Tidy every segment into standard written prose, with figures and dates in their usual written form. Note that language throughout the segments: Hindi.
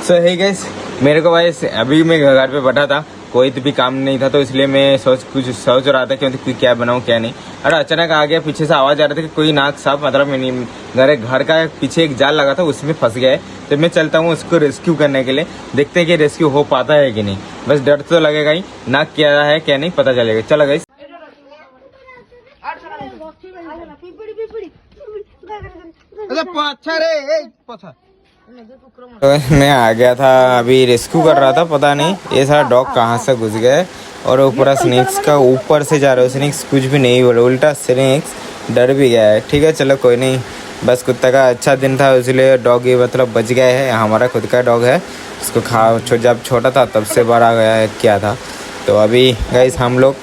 सो हे गाइस, मेरे को भाई अभी मैं घर पे बैठा था, कोई भी काम नहीं था, तो इसलिए मैं सोच रहा था कि क्या बनाऊं क्या नहीं। और अचानक आ गया, पीछे से आवाज आ रही थी कि कोई नाक सांप, मतलब घर का पीछे एक जाल लगा था, उसमें फंस गया है। तो मैं चलता हूँ उसको रेस्क्यू करने के लिए, देखते हैं कि रेस्क्यू हो पाता है कि नहीं। बस डर तो लगेगा ही, नाक क्या है क्या नहीं पता चलेगा। चलो गाइस, मैं आ गया था, अभी रेस्क्यू कर रहा था। पता नहीं ये सारा डॉग कहाँ से घुस गया और ऊपर स्नेक्स का ऊपर से जा रहा है। स्नेक्स कुछ भी नहीं बोले, उल्टा स्नेक्स डर भी गया है। ठीक है चलो कोई नहीं, बस कुत्ता का अच्छा दिन था इसलिए डॉग ये मतलब बच गया है। हमारा खुद का डॉग है, उसको जब छोटा था तब से बड़ा गया है क्या था। तो अभी गाइस हम लोग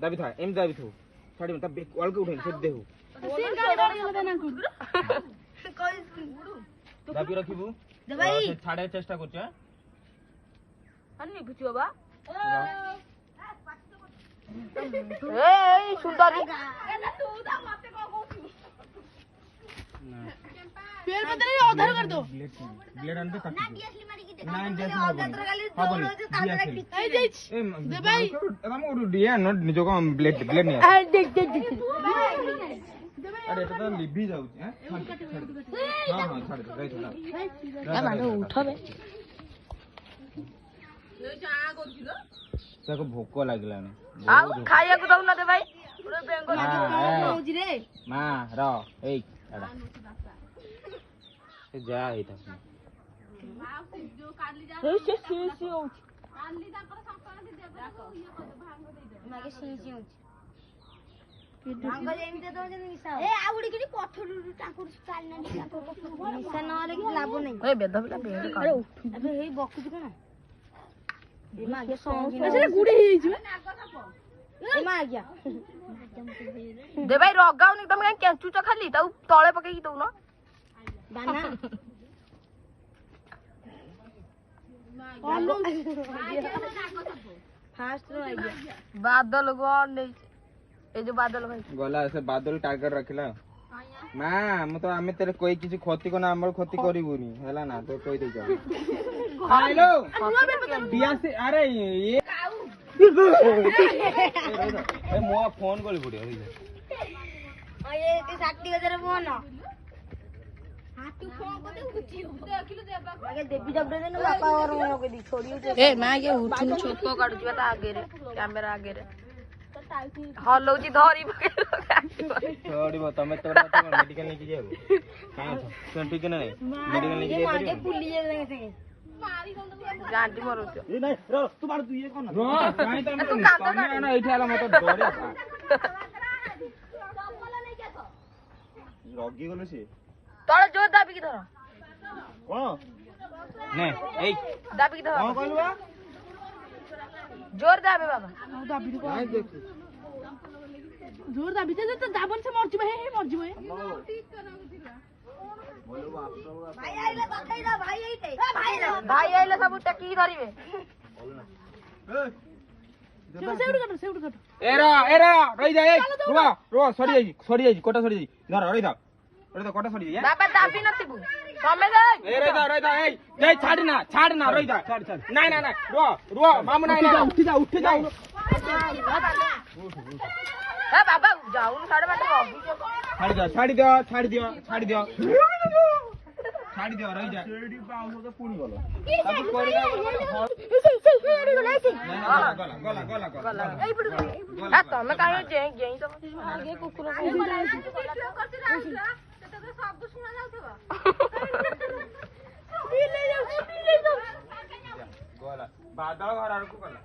दाबी था एम दाबी थो छाड़ी में तब वाल के उठेन से देहु दाबी रखिबु भाई छाड़े चेष्टा करछ अन्नी बुझियो बा ए सुंदरी एना तू दा मते को कहू पेड़ पे तेरे उधर कर दो ब्लेड आन दे काट ना डीएसली मारी की देखा ना डीएसली खाली दोनो जो कांदरा पिट ए जाइछ दे भाई एदम ओडू डिया नट निजो को ब्लेड नहीं आ देख अरे এটা তো লিভি যাଉଛି हां हां ছাড় দে রাই ছাড় মানে উঠবে এই যা করছিল তাকে ভোক লাগিলানি আউ খাইয়াକୁ দউ না দে ভাই পুরো বেঙ্গল লাগি রে মা র এই এডা से जा ही था मां जो काडली जा से काडली जा कर संपान से देबो ये कर भांग दे दे मागे सी होछ भांग जेम दे दो जे निशा ए आउडी किडी पथरु टाकुर चाल ना निशा न रे कि लाभ नहीं ओए बेद बिला बेड कर अबे हे बकु छ कोन ए मागे संगी ना गुडी हे छु ए मा आ गया दे भाई रगाउ नि तुम केंचू छ खाली त तळे पके की दउ न बाना फास्ट रो आ गया बादल गो नहीं ए जो बादल भाई गला से बादल टाइगर रखला मां हम तो हमें तेरे कोई किसी क्षति को ना हमर क्षति करिबुनी हैला ना तो कोई दे जाओ हेलो बिया से अरे ये ए मो फोन करी पड़ियो ये 60,000 फोन ए मां ये उठुन छोको काढू दिया आगे रे कैमरा आगे रे हलो जी धरी छोड़ी बो तमे तोरा तो मेडिकल लेके जाओ काहे तो ठीक है नहीं मेडिकल लेके जाओ मागे पुली जे संगे मारी कोन तो गांडी मरो ए नहीं रो तू मार तू ये कोन रो काहे तमे ना एठी आला मत डरे था चप्पल नहीं के तो रगी गलो से तोड़ जोर दाबी की धरो कोन ने ए दाबी की धरो कोन कहलवा जोर दाबे बाबा दाबी को नहीं देख जोर दाबी तो दाबन से मर जिबे हे मर जिबे ठीक करना बोलो बाप भाई आइले बताई ना भाई आइते भाई आइले सब टकी धरिबे सेउड कट एरा रही जा ए रो सरी जाई कोटा सरी जाई धर रही जा तो कोटा सरी जाई बाबा दाबी नथिबु तमे जा ए रही जा ए जय छाड़ ना रही जा छाड़ ना रो मामू ना उठ जा ବାବା ଯାଉନି ସାଡେ ବାଟେ ଛାଡି ଦିଅ ଛାଡି ଦିଅ ଛାଡି ଦିଅ ଛାଡି ଦିଅ ରହିଯା ସେଇଠି ପାଉସ ତ ପୁଣି ଗଲ ତାକୁ କରିକା ଗଲା ଗଲା ଗଲା ତମେ କାହିଁ କୁକୁର ସବୁ ଶୁଣା ଯାଉଥିବ ଗଲା ବାଦଳ ଘର ଆଡକୁ ଗଲା